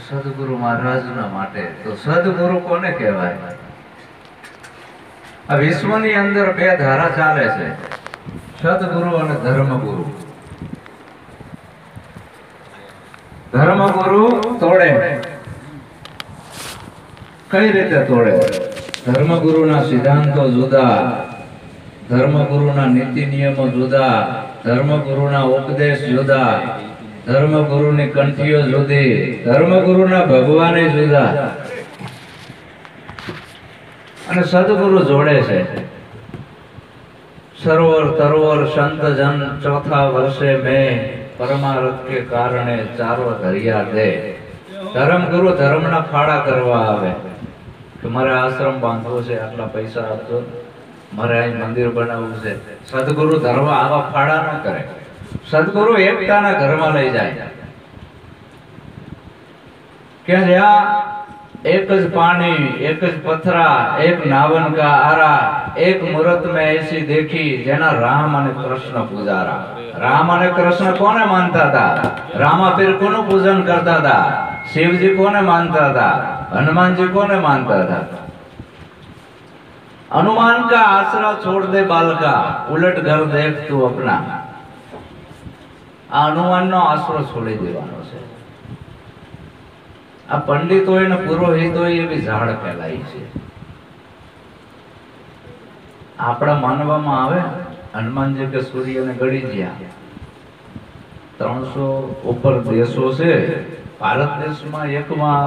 સદગુરુ મહારાજના માટે. તો સદગુરુ કોને કહેવાય? આ વિશ્વની અંદર બે ધારા ચાલે છે, સદગુરુ અને ધર્મગુરુ. ધર્મગુરુ તોડે, કઈ રીતે તોડે? ધર્મગુરુના સિદ્ધાંતો જુદા, ધર્મગુરુના નીતિ નિયમો જુદા, ધર્મગુરુના ઉપદેશ જુદા, ધર્મગુરુની કંઠીઓ જુદી, ધર્મગુરુના ભગવાને જુદા. અને સદગુરુ જોડે છે. સરોવર તરોવર સંત જન ચોથા વર્ષે મેં પરમારથ કે કારણે ચારો ધરિયા દે. ધર્મગુરુ ધર્મના ફાળા કરવા આવે કે મારે આશ્રમ બાંધવો છે, આટલા પૈસા આપજો, મારે અહીં મંદિર બનાવવું છે. સદગુરુ ધર્મ આવા ફાળા ન કરે. સદગુરુ એકતાના ઘરમાં લઈ જાય કે જ્યાં एक ज पानी एक ज पथरा एक नावन का आरा एक मूर्त में ऐसी देखी जेना राम और कृष्ण पुजारा. राम और कृष्ण कोने मानता था? रामा फिर कोनु पूजन करता था? शिव जी कोने मानता था? हनुमान जी कोने मानता था? हनुमान का आसरा छोड़ दे बालका, उलट घर देख तू अपना. हनुमान नो आसरो छोड़ी देवानो छे. आ पंडित होय ने पुरोहित होय एवी झाड़ फैलाई छे. आपड़ा मानवामां आवे हनुमानजी के सूर्य ने गड़ी गया. 300 ऊपर देशों से भारत देश में एक में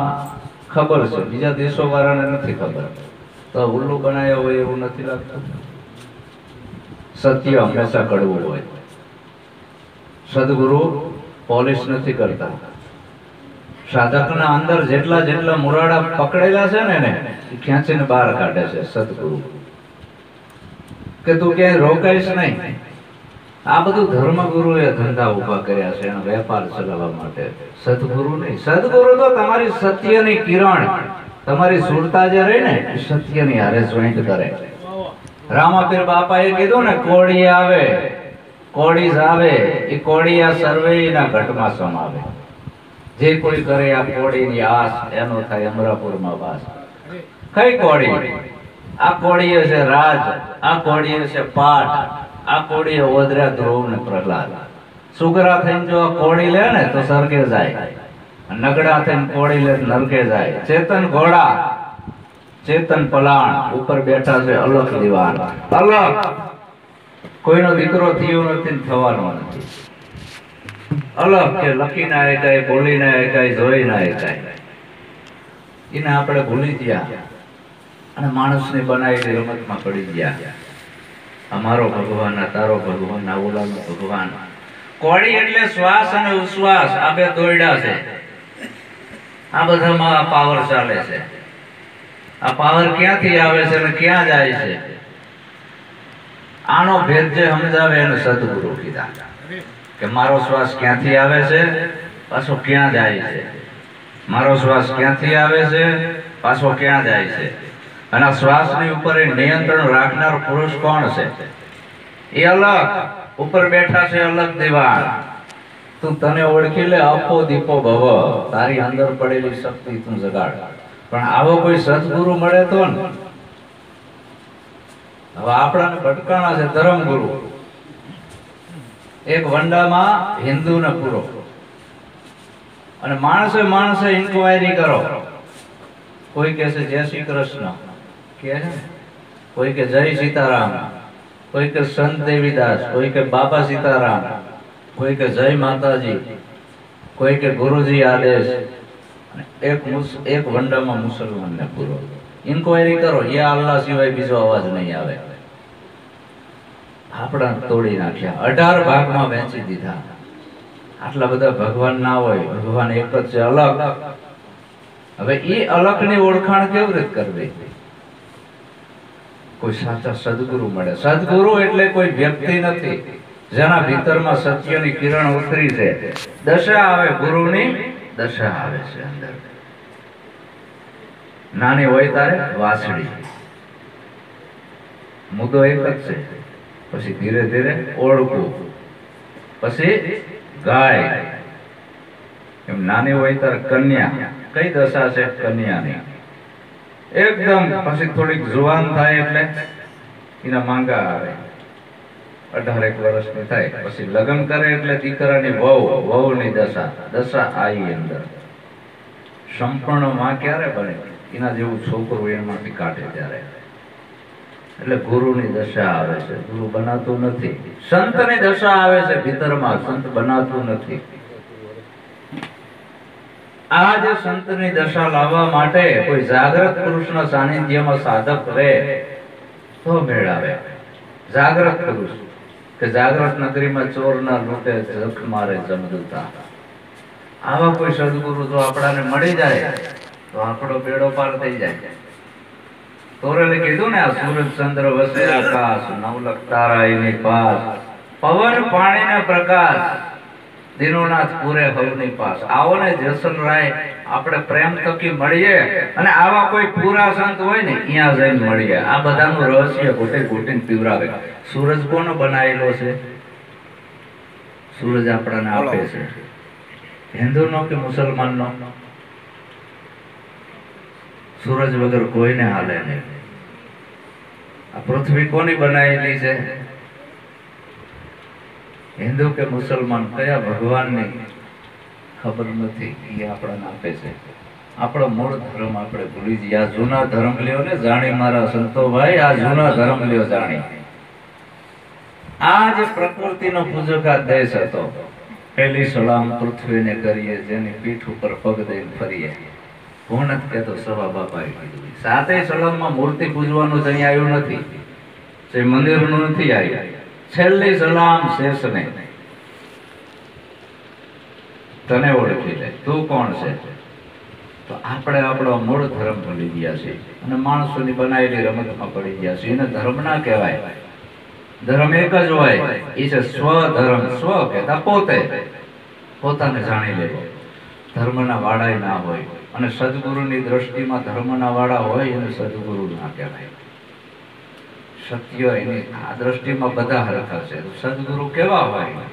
खबर है, बीजा देशों वाला ने नहीं खबर. तो उल्लू बनाया हो एवं नहीं लगता. सत्य हमेशा कड़वू होय. सदगुरु पॉलिश नहीं करता. साधकना अंदर जेटला जेटला मुराड़ा पकड़ेला छे ने खेंचीने बहार काढे छे सदगुरु के तू के रोकाईश नहीं. आ बधुं धर्मगुरुए धंधा उभा कर्या छे एनो वेपार चलाववा माटे. सदगुरु नहीं. सदगुरु तो तमारी सत्यनी किरण, तमारी सुरता जे रही ने सत्यनी हारे जोइंट करे. रामापीर बापाए कीधुं ने कोड़ी आवे कोड़ी जावे, ई कोड़िया सर्वेना घटमां समावे. जे कोई करे आ कोड़ी नी आस एनो थाय अमरापुर में वास. कई कोड़ी? आ कोड़ी छे राज, आ कोड़ी छे पाठ, आ कोड़ी ओदरा ध्रुव ने प्रहलाद. सुगरा थईने जो आ कोड़ी ले ने तो स्वर्गे जाय, नगड़ा थईने कोड़ी ले नरके जाय. चेतन घोड़ा, चेतन पलाण, ऊपर बैठा छे अलख दीवान. अलख कोईनो दीकरो थयो नथी ने थवानो नथी. अलग के लखी ना एकाय, बोली ना एकाय, जोई ना एकाय. इने आपणे भूली गया અને માણસને બનાવીને રમતમાં પડી ગયા. અમારો ભગવાન, આ તારો ભગવાન, આ ઓલાનો ભગવાન. કોડી એટલે શ્વાસ અને ઉશ્વાસ આ બે દોયડા છે. આ બધામાં આ પાવર ચાલે છે. આ પાવર ક્યાંથી આવે છે અને ક્યાં જાય છે? આનો ભેદ જે સમજાવે એને સદગુરુ કીધા કે મારો શ્વાસ ક્યાંથી આવે છે, પાછો ક્યાં જાય છે. મારો શ્વાસ ક્યાંથી આવે છે, પાછો ક્યાં જાય છે. અને આ શ્વાસની ઉપર નિયંત્રણ રાખનાર પુરુષ કોણ છે? એ અલગ ઉપર બેઠા છે અલગ દિવાળ. તું તને ઓળખી લે, અપો દીપો ભવ, તારી અંદર પડેલી શક્તિ તું જગાડ. પણ આવો કોઈ સદગુરુ મળે તો ને. હવે આપણાને ભટકાણા છે ધર્મગુરુ. एक वंडा में हिंदू ने पूरो અને માણસે માણસે ઇન્ક્વાયરી કરો. કોઈ કહે છે જય શ્રી કૃષ્ણ કે કોઈ કે જય સીતારામ, કોઈ કે સંત દેવીદાસ, કોઈ કે બાબા સીતારામ, કોઈ કે જય માતાજી, કોઈ કે ગુરુજી आदेश. एक वंडा में मुसलमान ने पूरो. ઇન્ક્વાયરી કરો, ये अल्लाह सिवाय बीजो अवाज नहीं आवे. આપણા તોડી નાખ્યા, 18 ભાગમાં વહેંચી દીધા. આટલા બધા ભગવાન ના હોય, ભગવાન એક જ છે, અલગ. હવે એ અલગની ઓળખાણ કેવી રીતે કરવી? કોઈ સાચા સદગુરુ મળે. સદગુરુ એટલે કોઈ વ્યક્તિ નથી જેના ભીતરમાં સત્યની કિરણ ઉતરી છે. દશા આવે, ગુરુની દશા આવે છે અંદર. નાની હોય તારે વાસળી, મુદ્દો એક જ છે. પછી ધીરે ધીરે ઓળખું, પછી ગાય, એમ નાની હોય ત્યારે કન્યા, કઈ દશા છે કન્યાની? એકદમ પછી થોડીક જુવાન થાય એટલે એના માંગા આવે, 18 વર્ષની થાય પછી લગ્ન કરે એટલે દીકરાની વહુની દશા આવી અંદર. સંપૂર્ણ માં ક્યારે બને? એના જેવું છોકરું એમાંથી કાઢે ત્યારે. એટલે ગુરુની દશા આવે છે, ગુરુ બનાતું નથી. સંતની દશા આવે છે ભીતરમાં, સંત બનાતું નથી. આ જે સંતની દશા લાવવા માટે કોઈ જાગ્રત પુરુષના સાનિધ્યમાં સાધક રહે તો મેળ આવે. જાગ્રત પુરુષ કે જાગ્રત નગરીમાં ચોર ના લૂંટે જખ મારે જમદૂતા, આવા કોઈ સદગુરુ જો આપણાને મળી જાય તો આપણો બેડો પાર થઈ જાય. તોરેલે કીધું ને, આ સૂરજ ચંદ્ર વસે આકાશ, નવલખ તારા એની પાસ, પવન પાણી ને પ્રકાશ, દીનોનાથ પૂરે હવની પાસ. આવો ને જેસલરાય આપણે પ્રેમ થકી મળીએ, અને આવા કોઈ પૂરા સંત હોય ને અહીંયા જઈને મળીએ. આ બધાનું રહસ્ય ગોટે ગોટીને પીવરાવે. સૂરજ કોનો બનાવેલો છે? સૂરજ આપણાને આપે છે. હિન્દુનો કે મુસલમાનનો? સૂરજ વગર કોઈને હાલે નહીં. આ પૃથ્વી કોની બનાવેલી છે? હિન્દુ કે મુસલમાન, કયા ભગવાનની ખબર નથી, એ આપણને આપે છે. આપણો મૂળ ધર્મ આપણે ભૂલી જઈએ. આ જૂના ધર્મ લ્યો ને જાણી મારા સંતો ભાઈ, આ જૂના ધર્મ લ્યો જાણી. આ જે પ્રકૃતિનો પૂજક આ દેશ હતો, પહેલી સલામ પૃથ્વીને કરીએ, જેની પીઠ ઉપર પગ દઈને ફરીએ. હું નથી કહેતો, સવા બાપાએ કીધું. 7 સલામમાં મૂર્તિ પૂજવાનું જ અહીં આવ્યું નથી, જે મંદિરનું નથી આવ્યું. છેલ્લી સલામ શેષને, તને ઓળખી લે, તું કોણ છે? તો આપણે આપણો મૂળ ધર્મ ભૂલી ગયા છીએ અને માણસોની બનાવેલી રમતમાં પડી ગયા છીએ. એને ધર્મ ના કહેવાય. ધર્મ એક જ હોય, એ છે સ્વધર્મ. સ્વ કહેતા પોતે, પોતાને જાણી લેવો. ધર્મના વાળા ના હોય, અને સદગુરુની દ્રષ્ટિમાં ધર્મના વાળા હોય એને સદગુરુ ના કહેવાય. સત્ય એની આ દ્રષ્ટિમાં બધા હરખા છે. સદગુરુ કેવા હોય?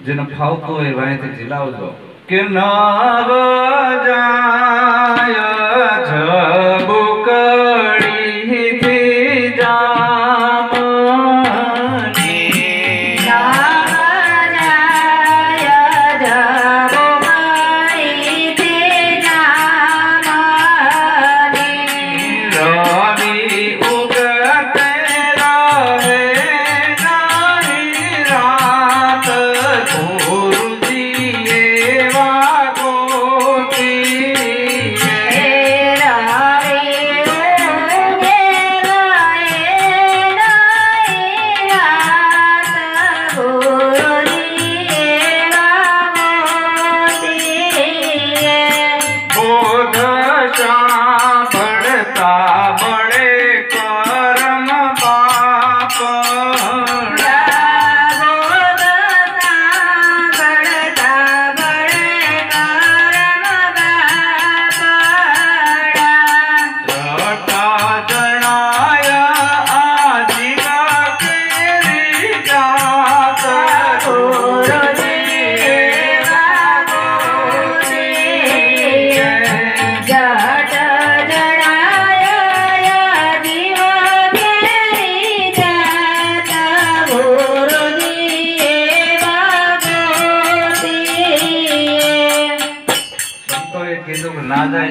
જેને ફાવતું હોય વાંયથી જીલાવજો કે નવ જાય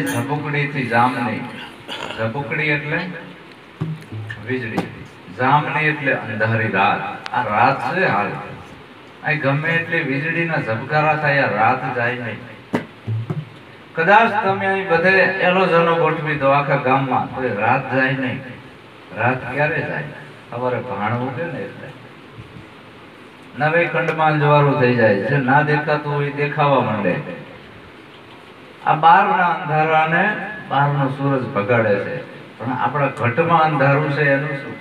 ઝબુકડી થી જામની, જામની. ઝબુકડી એટલે વીજળી, જામની એટલે અંધારી રાત. આ રાત છે હાલ, આ ગમે એટલે વીજળીના ઝબકારા થાય, આ રાત જાય નહીં. કદાચ તમે અહીં બધે એલોજનો ગોઠવી દો આખા ગામમાં, તો રાત જાય નહીં. રાત ક્યારે જાય? સવારે ભાણવું કે ને એટલે નવે ખંડમાં અંજવાળું થઈ જાય છે. ના દેખાતું હોય દેખાવા માંડે. આ બહારના અંધારાને બહારનો સૂરજ ભગાડે છે, પણ આપણા ઘટમાં અંધારું છે એનું શું?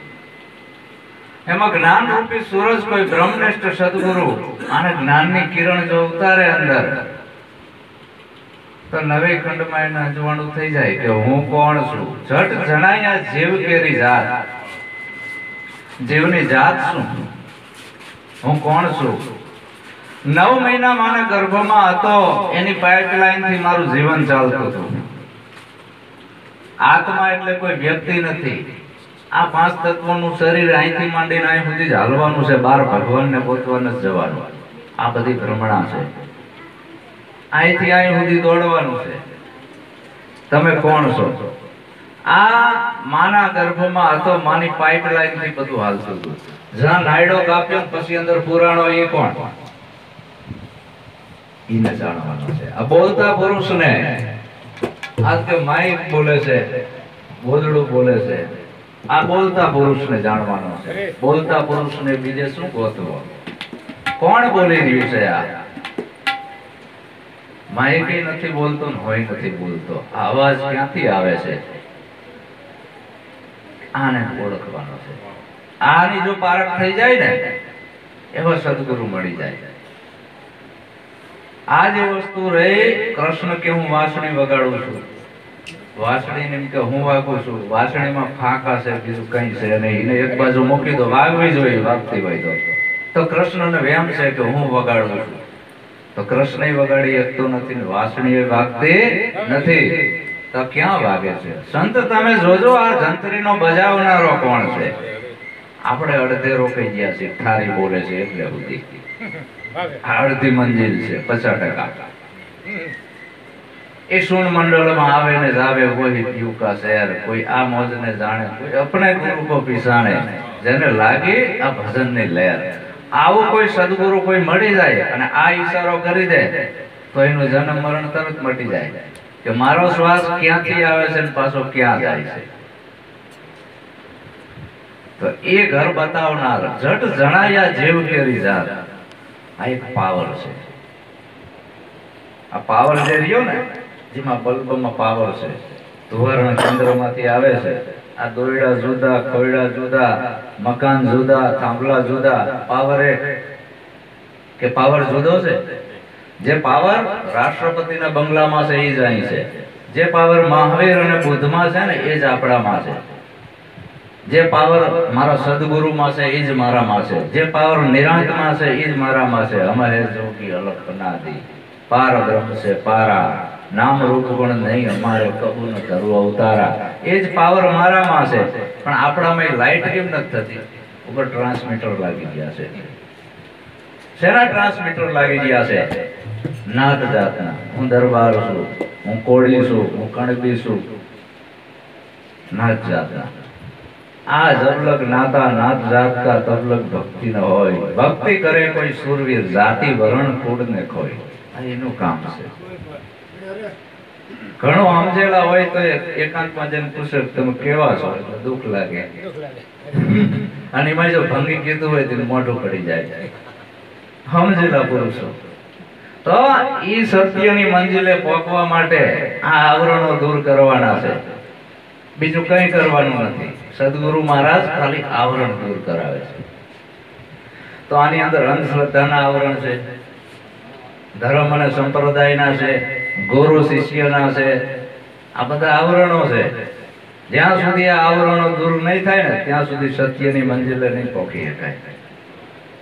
એમાં જ્ઞાન રૂપી સૂરજ કોઈ બ્રહ્મનિષ્ઠ સદગુરુ આને જ્ઞાનની કિરણ જો ઉતારે અંદર, તો નવે ખંડમાં એને અજવાણું થઈ જાય કે હું કોણ છું. જટ જણાયા જીવ કેરી જાત. જીવની જાત શું? હું કોણ છું? 9 મહિના માના ગર્ભમાં હતો, એની પાઇપલાઇન થી મારું જીવન ચાલતું હતું. આત્મા એટલે કોઈ વ્યક્તિ નથી. આ 5 તત્વોનું શરીર અહીંથી માંડીને અહીં સુધી જ હાલવાનું છે, બહાર ભગવાનને પહોંચવાનું જ જવાનું. આ બધી ભ્રમણા છે. અહીંથી અહીં સુધી દોડવાનું છે. તમે કોણ છો? આ માના ગર્ભમાં હતો, માની પાઇપલાઇન થી બધું હાલતું હતું. જ્યાં નાયડો કાપ્યો પછી અંદર પુરાણો, એ કોણ? એને જાણવાનું છે. આ બોલતા પુરુષને, આજ કે માઇક બોલે છે, બોધડું બોલે છે, આ બોલતા પુરુષને જાણવાનો છે. બોલતા પુરુષને બીજે શું ગોતવો? કોણ બોલી રહ્યું છે? આ માઇક નથી બોલતો ને હોય નથી બોલતો, આ અવાજ ક્યાંથી આવે છે? આને ઓળખવાનો છે. આની જો પારખ થઈ જાય ને, એવા સદગુરુ મળી જાય. આ જે વસ્તુ રહી, કૃષ્ણ કે હું વાંસળી વગાડું છું, વાંસળી ને કે હું વાગું છું, વાંસળીમાં ફાંકા છે, બીજું કઈ છે નહીં, એને એક બાજુ મૂકી દો, વાગવી જોઈએ, વાગતી હોય તો કૃષ્ણને વેમ છે કે હું વગાડું છું. તો કૃષ્ણ વગાડી શકતો નથી ને વાંસળી વાગતી નથી, તો ક્યાં વાગે છે? સંત તમે જોજો, આ જંત્રીનો બજાવનારો કોણ છે? આપણે અડધે રોકાઈ ગયા છે. ઠારી બોલે છે એટલે સુધી અડધી મંજિલ છે, 50%. એ શૂન મંડળમાં આવે ને જાવે, કોઈ પીયુ કા શહેર, કોઈ આ મોજ ને જાણે, કોઈ અપને ગુરુ કો પીસાણે, જેને લાગે આ ભજન ની લહેર. આવો કોઈ સદગુરુ કોઈ મળી જાય અને આ ઈશારો કરી દે તો એનું જન્મ મરણ તરત મટી જાય કે મારો શ્વાસ ક્યાંથી આવે છે ને પાછો ક્યાં જાય છે. તો એ ઘર બતાવનાર જટ જણાયા જેવ કેરી જાત, આ એક પાવર છે. આ પાવર જે રહ્યો ને, જેમાં બલ્બમાં પાવર છે, ધુવારણ કેન્દ્રમાંથી આવે છે. આ દોરડા જુદા, ખોયડા જુદા, મકાન જુદા, થાંભલા જુદા, પાવર એક કે પાવર જુદો છે. જે પાવર રાષ્ટ્રપતિના બંગલામાં છે એ જ અહીં છે. જે પાવર મહાવીર અને બુદ્ધમાં છે ને એ જ આપણામાં છે. જે પાવર મારા સદગુરુમાં છે એ જ મારામાં છે. જે પાવર નિરાંતમાં છે એ જ મારામાં છે. અમારે જોગી અલખ નાદી પાર બ્રહ્મ છે પારા, નામ રૂપ પણ નહીં અમારે કબૂલ ન કરવું અવતારા. એ જ પાવર મારામાં છે. પણ આપણામાં લાઈટ કેમ નથી થતી? ઉપર ટ્રાન્સમીટર લાગી ગયા છે. શેના ટ્રાન્સમીટર લાગી ગયા છે? નાત જાતના. હું દરબાર છું, હું કોળી છું, હું કણબી છું, નાત જાતના. આ જબલક નાતા નાત જાત કા તબલક ભક્તિ ન હોય. ભક્તિ કરે કોઈ સુરવીર, જાતિ વરણ કુળ ને ખોય. આ એનું કામ છે. ઘણો સમજેલા હોય તો એકાંતમાં જઈને પૂછે તમે કેવા છો, દુઃખ લાગે. અને એમાં જો ભંગી કીધું હોય તો મોઢું પડી જાય. સમજેલા પુરુષો તો ઈ સત્યની મંજિલે પહોંચવા માટે આ આવરણો દૂર કરવાના છે, બીજું કઈ કરવાનું નથી. સદગુરુ મહારાજ ખાલી આવરણ દૂર કરાવે છે. તો આની અંદર અંધશ્રદ્ધાના આવરણ છે, ધર્મ અને સંપ્રદાયના છે, ગુરુ શિષ્યના છે, આ બધા આવરણો છે. જ્યાં સુધી આ આવરણો દૂર નહીં થાય ને ત્યાં સુધી સત્યની મંજિલે નહીં પહોંચી શકાય.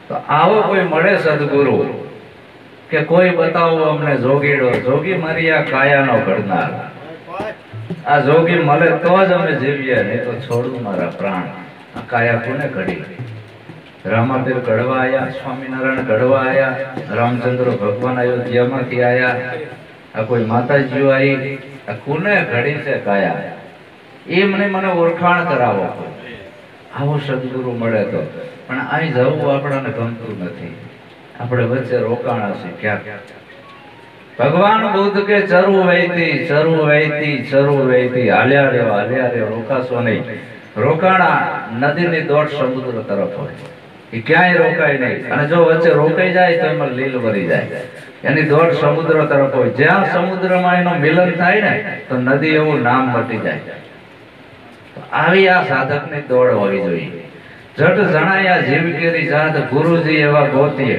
તો આવો કોઈ મળે સદગુરુ કે કોઈ બતાવો અમને જોગીડો, જોગી મારી આ કાયાનો ઘડનાર. આ જોગી મળે તો જ અમે જીવીએ, નહીં તો છોડું મારા પ્રાણ. આ કાયા કોને ઘડી? રામાપીર ઘડવા આયા, સ્વામિનારાયણ ઘડવા આયા, રામચંદ્ર ભગવાન અયોધ્યામાંથી આયા, આ કોઈ માતાજીઓ આવી, આ કોને ઘડી છે કાયા? એમને મને ઓળખાણ કરાવો. આવો સદગુરુ મળે તો. પણ અહીં જવું આપણને ગમતું નથી. આપણે વચ્ચે રોકાણા છે ક્યાંક. ભગવાન બુદ્ધ કે ચરુ વૈતી, ચરુ વૈતી, ચરુ વૈતી, હાલ્યા રે રોકાશો નહીં. રોકાણા નદીની દોટ સમુદ્ર તરફ હોય, એ ક્યાંય રોકાય નહીં. અને જો વચ્ચે રોકાઈ જાય તો એમાં લીલ વરી જાય. એની દોટ સમુદ્ર તરફ હોય. જ્યાં સમુદ્રમાં એનું મિલન થાય ને તો નદી એવું નામ મટી જાય. આવી આ સાધકની દોડ હોવી જોઈએ. જટ જણાયા જીવ કેરી જાત, ગુરુજી એવા ગોતીએ.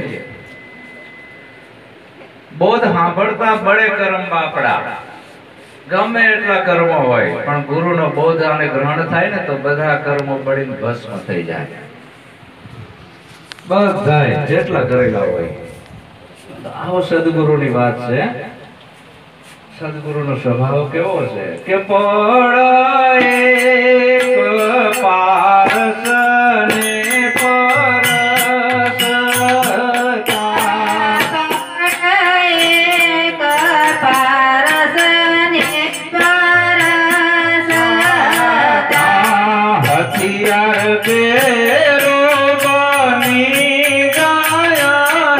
બોધ સાંભળતા બળે કર્મ બાપડા. ગમે એટલા કર્મો હોય પણ ગુરુનો બોધ અને ગ્રહણ થાય ને તો બધા કર્મો બળીને ભસ્મ થઈ જાય. બધા જેટલા કરેલા હોય આવો સદગુરુની વાત છે. સદગુરુનો સ્વભાવ કેવો છે કે પડ એક પારસ ને પરસ હથિયાર બેરો બની ગયા હે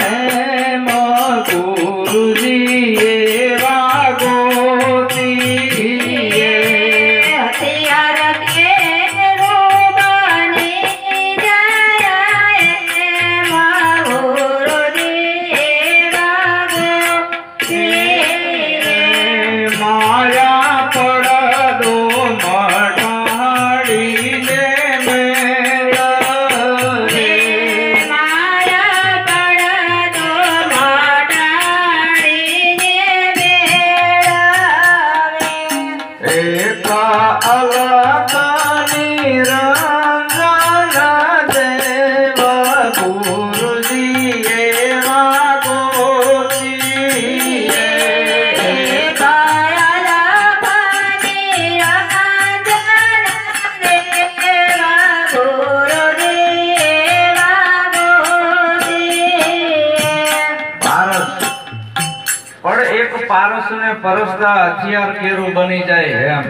ગુરુજી પારસ ને પરસતા હથિયાર કેરું બની જાય એમ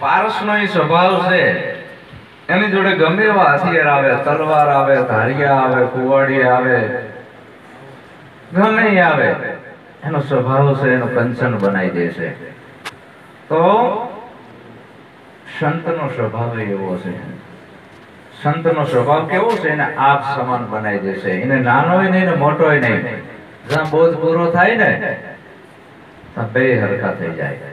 પારસ નો સ્વભાવ છે. એની જોડે ગમે એવા હથિયાર આવે, તલવાર આવે, ધારિયા આવે, કુવાડી આવે, ગમે આવે, એનો સ્વભાવ છે એનો કંચન બનાવી દે છે. તો સંતનો સ્વભાવ એવો છે. સંતનો સ્વભાવ કેવો છે એને આપ સમાન બનાવી દે છે. એને નાનો હોય નહીં ને મોટો હોય નહીં. જ્યાં બોધ પૂરો થાય ને બે હરખા થઈ જાય.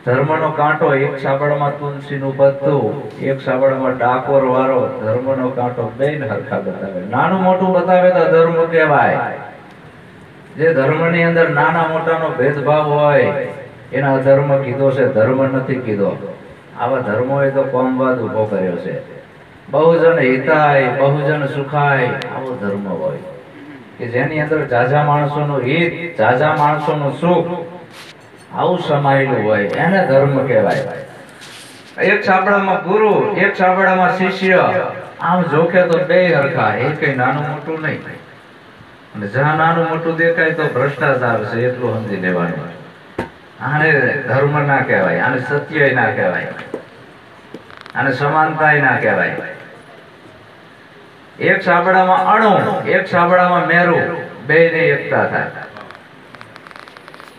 ધર્મનો કાંટો એક સાબળમાં તુલસીનું પત્તું, એક સાબળમાં ડાકોર વાળો. ધર્મનો કાંટો બેન હરખા બતાવે. નાનું મોટું બતાવે તો ધર્મ કહેવાય. જે ધર્મની અંદર નાના મોટાનો ભેદભાવ હોય એના ધર્મ કીધો છે, ધર્મ નથી કીધો. આવા ધર્મોએ તો કોમવાદ ઉભો કર્યો છે. બહુજન હિતાય બહુજન સુખાય આવો ધર્મ હોય કે જેની અંદર જાજા માણસોનું હિત, જાજા માણસોનું સુખ આવું સમાયેલું હોય એને ધર્મ કહેવાય. એક છાપડામાં ગુરુ, એક છાપડામાં શિષ્ય, આમ જોખે તો બે હરખા. એ કઈ નાનું મોટું નહીં. અને જ્યાં નાનું મોટું દેખાય તો ભ્રષ્ટાચાર છે એટલું સમજી લેવાનું. આને ધર્મ ના કહેવાય, આને સત્ય ના કહેવાય, આને સમાનતા ના કહેવાય. એક સાબડામાં અણુ, એક સાબડામાં મેરું, બે ની એકતા થાય.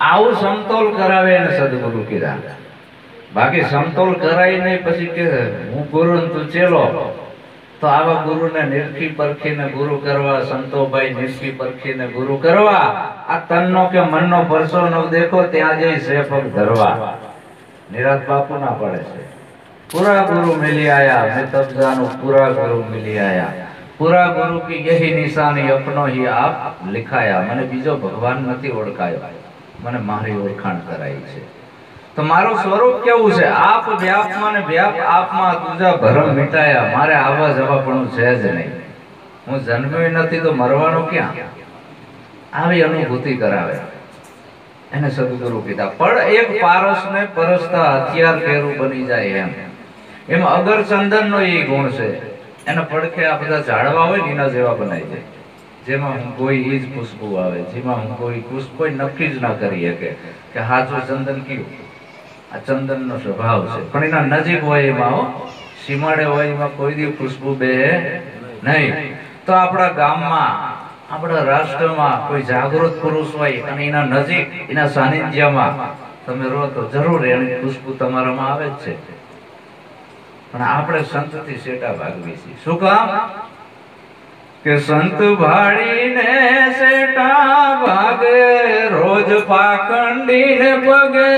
આવું સમતોલ કરાવે એને સદગુરુ કીધા. બાકી સમતોલ કરાય નહીં પછી કે હું ગુરુ તું ચેલો. તો આવા ગુરુને નિરખી પરખીને ગુરુ કરવા, સંતોભાઈ નિરખી પરખીને ગુરુ કરવા. આ તનનો કે મનનો પરસો ન દેખો ત્યાં જઈ સેપક ધરવા. નિરાત બાપુ ના પડે છે. પૂરા ગુરુ મિલી આયા, મેં તબ જાનું પૂરા ગુરુ મિલી આયા. પૂરા ગુરુ की यही निशानी अपनो ही आप लिखाया. મને બીજો ભગવાન નથી ઓળખાયો, મને મારી ઓળખાણ કરાઈ છે. તો મારું સ્વરૂપ કેવું છે? આપ વ્યાપમાં ને વ્યાપ આપમાં તુજા ભરમ મિટાયા. મારે આવા જવા પણ છે જ નહીં. હું જન્મ્યો નથી તો મરવાનો ક્યાં? આવી અનુભૂતિ કરાવે એને સદગુરુ કીધા. પણ એક પારસ ને પરસતા હથિયાર કેરું બની જાય એમ. એમાં અગર ચંદન નો એ ગુણ છે. એના પડખે આ બધા ઝાડવા હોય ને એના જેવા બનાવી જાય. જેમાં હું કોઈ ઈ જ ખુશ્બુ આવે, જેમાં હું કોઈ ખુશ્બુ નક્કી જ ના કરી શકે કે હાચું ચંદન કયું. આ ચંદન નો સ્વભાવ છે. પણ એના નજીક હોય એમાં, સીમાડે હોય એમાં કોઈ દી ખુશ્બુ બે નહીં. તો આપણા ગામમાં, આપણા રાષ્ટ્રમાં કોઈ જાગૃત પુરુષ હોય અને એના નજીક, એના સાનિધ્યમાં તમે રહો તો જરૂર એની ખુશ્બુ તમારામાં આવે જ છે. પણ આપણે સંતથી સેટા ભાગવી છે. શું કામ? કે સંત ભાડીને સેટા ભાગે, રોજ પાખંડીને પગે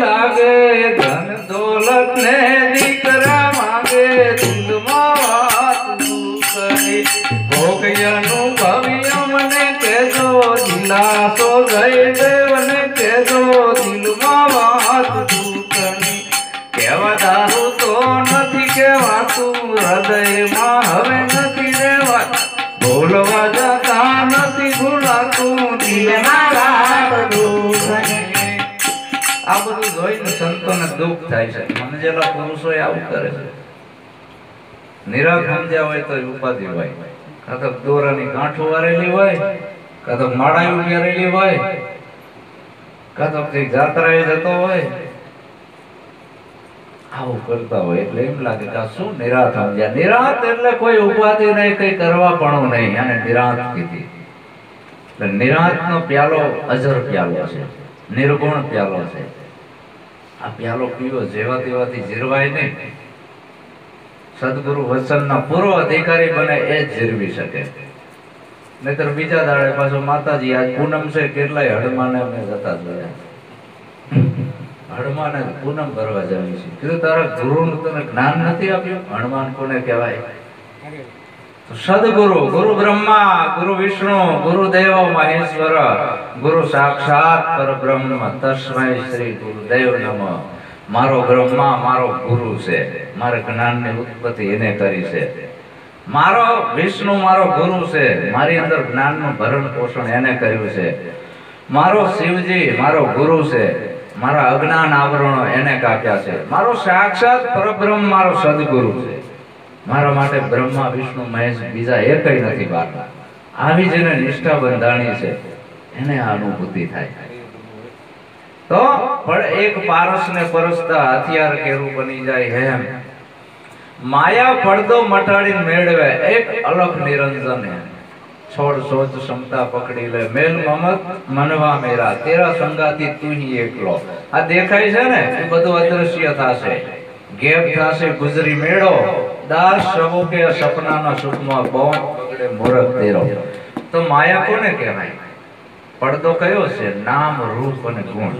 લાગે. ધન દોલત ને દીકરા માંગે, દિલમાં વાત દુખની ભોગયનું ભવ્ય મને કેજો. દિલાસો જયદેવને કેજો, દિલમાં વાત દુખની. કેવા દારૂ તો નથી કેવાતું, હૃદયમાં હવે નથી રહેવાતું. ભૂલવા જતા નથી ભૂલાતું, દિલમાં આ બધું જોઈને સંતોને દુઃખ થાય છે. સમજેલા પુરુષો આવું કરે છે. નિરાશ સમજ્યા હોય તો ઉપાધિ હોય, કાં તો દોરાની ગાંઠો વારેલી હોય, કાં તો માળાયું પહેરેલી હોય, કાં તો કઈ જાત્રાએ જતો હોય, આવું કરતા હોય એટલે એમ લાગે કે શું નિરાશ સમજ્યા. નિરાશ એટલે કોઈ ઉપાધિ નહીં, કઈ કરવા પણ નહીં, અને નિરાશ કીધી. એટલે નિરાશ નો પ્યાલો અજર પ્યાલો છે, નિર્ગુણ પ્યાલો છે. આ પ્યાલો પીવો જેવા તેવાથી જીરવાય નહીં. સદગુરુ વચનના પૂર્વ અધિકારી બને એ જ જીરવી શકે. નહીતર બીજા દાડે પાછો માતાજી આજ પૂનમ છે, કેટલાય હડમાને અમે જતા જોયા. હનુમાન પૂનમ કરવા જવી છે. કીધું તારા ગુરુનું તને જ્ઞાન નથી આપ્યું? હનુમાન કોને કહેવાય? સદગુરુ, ગુરુ બ્રહ્મા, ગુરુ વિષ્ણુ, ગુરુ દેવ મહેશ્વર, ગુરુ સાક્ષાત પરબ્રહ્મ, તસ્મૈ શ્રી ગુરુદેવ નમઃ. મારો બ્રહ્મા મારો ગુરુ છે, મારે જ્ઞાનની ઉત્પત્તિ એને કરી છે. મારો વિષ્ણુ મારો ગુરુ છે, મારી અંદર જ્ઞાનનું ભરણ પોષણ એને કર્યું છે. મારો શિવજી મારો ગુરુ છે, મારા અજ્ઞાન આવરણો એને કાપ્યા છે. મારો સાક્ષાત પરબ્રહ્મ મારો સદગુરુ છે. મારા માટે બ્રહ્મા વિષ્ણુ મહેશ બીજા એકય નથી બહાર. આવી જેને નિષ્ઠા બંધાણી છે એને આ અનુભૂતિ થાય. તો પણ એક પારસને પરસતા હથિયાર કેરું બની જાય હેમ. માયા પડદો મટાડીને મેળવે એક અલખ નિરંજન હે. છોડ સોચ ક્ષમતા પકડી લે, મેલ મમત મનવા મેરા, તેરા સંગાતી તું હી એકલો. આ દેખાય છે ને એ બધું અદ્રશ્ય થશે, ગેપ થશે ગુજરી મેળો. દાસ સબો કે સપનાના સુખમાં પવન પકડે મૂરખ તેરો. તો માયા કોને કહેવાય? પડદો કયો છે? નામ રૂપ અને ગુણ.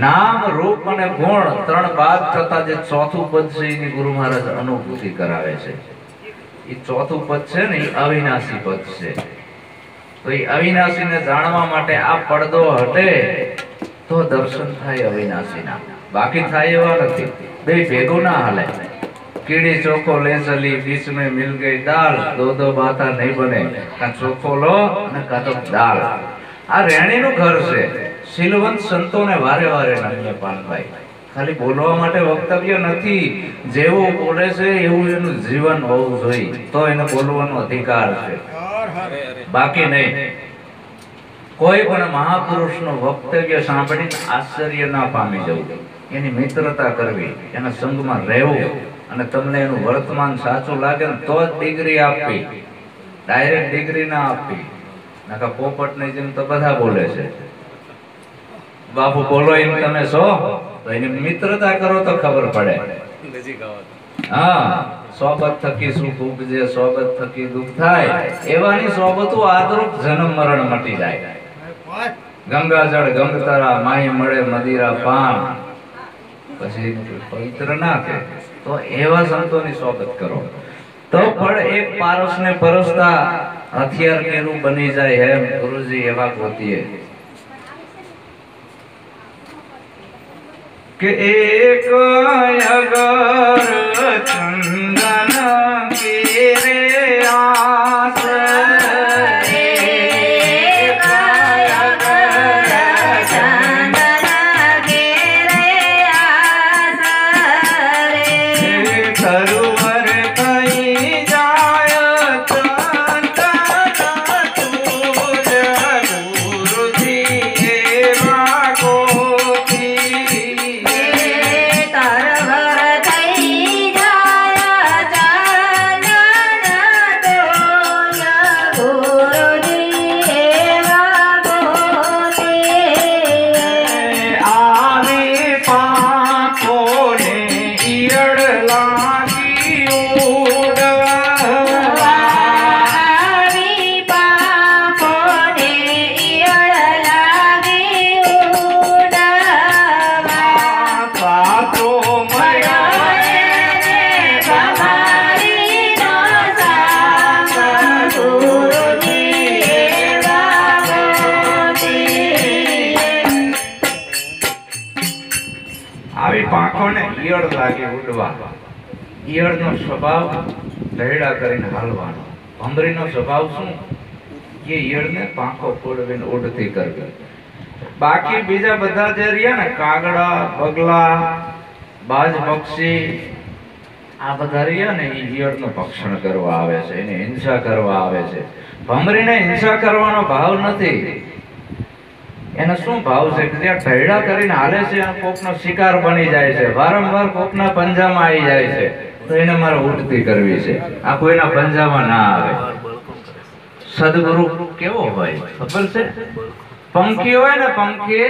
નામ રૂપ અને ગુણ ત્રણ બાદ થતા જે ચોથું પદ છે એની ગુરુ મહારાજ અનુભૂતિ કરાવે છે. એ ચોથું પદ છે ને એ અવિનાશી પદ છે. તો એ અવિનાશીને જાણવા માટે આ પડદો હટે તો દર્શન થાય અવિનાશીના, બાકી થાય એવા નથી. બે ભેગું ના હાલે. કીડી ચોખ્ખો લે ચલી, બીચ में मिल गई दाल, दो दो बाता नहीं बने, કાં ચોખ્ખો લો અને કાં તો દાલ. આ રેણીનું ઘર છે. શીલવંત સંતોને વારે વારે નમ્ય પાનભાઈ. ખાલી બોલવા માટે વક્તવ્ય નથી, જેવું બોલે છે એવું એનું જીવન હોવું જોઈએ તો એને બોલવાનો અધિકાર છે, બાકી નહીં. કોઈ પણ મહાપુરુષનું વક્તવ્ય સાંભળીને આશ્ચર્ય ના પામી જવું, એની મિત્રતા કરવી, એના સંગમાં રહેવું, અને તમને એનું વર્તમાન સાચું લાગે ને તો જ ડિગ્રી આપવી, ડાયરેક્ટ ડિગ્રી ના આપવી. નાકા પોપટની જેમ તો બધા બોલે છે, બાપુ બોલો એમ તમે છો તો એની મિત્રતા કરો તો ખબર પડે. હા, સોબત થકી સુખ ઉપજે, સોબત થકી દુઃખ થાય. એવાની સોબતો આદરૂપ જન્મ મરણ મટી જાય. ગંગાજળ ગંગતરા, માહી મળે મદિરા પાન, પછી પવિત્ર ના કે તો એવા સંતોની સોબત કરો. તો પણ એક પારસને પરસતા હથિયાર કેરું બની જાય એમ ગુરુજી એવા ગોતીએ કે એક અગર ચંદન કેરે આસ, ઈયળ લાગે ઉડવા. ઈયળનો સ્વભાવ ઢેડા કરીને હાલવાનો. ભમરીનો સ્વભાવ શું? કે ઈયળને પાંખો ફોડવીને ઉડતી કરવી. બાકી બીજા બધા જે રહ્યા ને કાગડા, બગલા, બાજ પક્ષી, આ બધા રહ્યા ને એ ઈયળનું ભક્ષણ કરવા આવે છે, એને હિંસા કરવા આવે છે. ભમરીને હિંસા કરવાનો ભાવ નથી. એને શું ભાવ છે કે ત્યાં ઢૈડા કરીને હાલે છે અને કોકનો શિકાર બની જાય છે, વારંવાર કોકના પંજામાં આવી જાય છે, તો એને મારે ઉઠતી કરવી છે. આ કોઈના પંજામાં ના આવે. સદગુરુ કેવો હોય ખબર છે? પંખી હોય ને, પંખી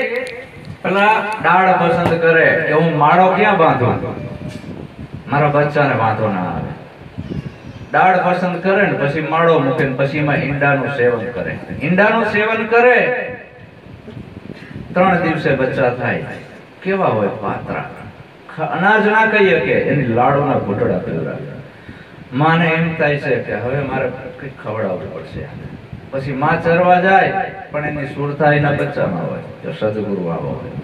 પેલા ડાળ પસંદ કરે કે હું માળો ક્યાં બાંધું, મારા બચ્ચાને વાંધો ના આવે. ડાળ પસંદ કરે ને પછી માળો મૂકે ને પછી એમાં ઈંડાનું સેવન કરે. ઈંડાનું સેવન કરે 3 દિવસે બચ્ચા થાય. કેવા હોય? પાતરા. અનાજ ના કહીએ કે એની લાડુના ઘૂંટડા પીવડાવે. માને એમ થાય છે કે હવે મારે કંઈક ખવડાવવું પડશે. પછી માં ચરવા જાય પણ એની સુરતા એના બચ્ચામાં હોય. તો સદગુરુ આવો હોય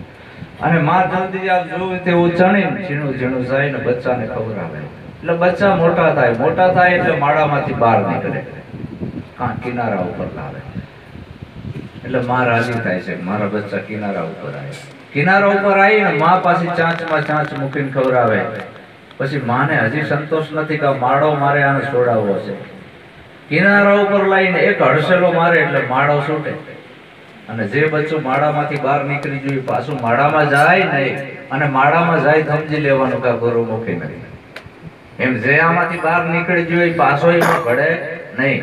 અને માં જલ્દી જોવે તેવું ચણી ઝીણું ઝીણું જાય ને બચ્ચાને ખવડાવે. એટલે બચ્ચા મોટા થાય એટલે માળામાંથી બહાર નીકળે, કિનારા ઉપર લાવે. એટલે માં રાજી થાય છે મારા બચ્ચા કિનારા ઉપર આવે. કિનારા ઉપર આવીને માં પાછી ચાંચમાં ચાંચ મૂકીને ખવડાવે. પછી માને હજી સંતોષ નથી કે માળો મારે આને છોડાવવો છે. કિનારા ઉપર લાવીને એક હડસેલો મારે એટલે માળો છૂટે અને જે બચ્ચું માળામાંથી બહાર નીકળી ગયું પાછું માળામાં જાય નહીં. અને માળામાં જાય સમજી લેવાનું કે ગુરુમુખી નથી. એમ જે આમાંથી બહાર નીકળી ગયું એ પાછો એમાં ભળે નહીં.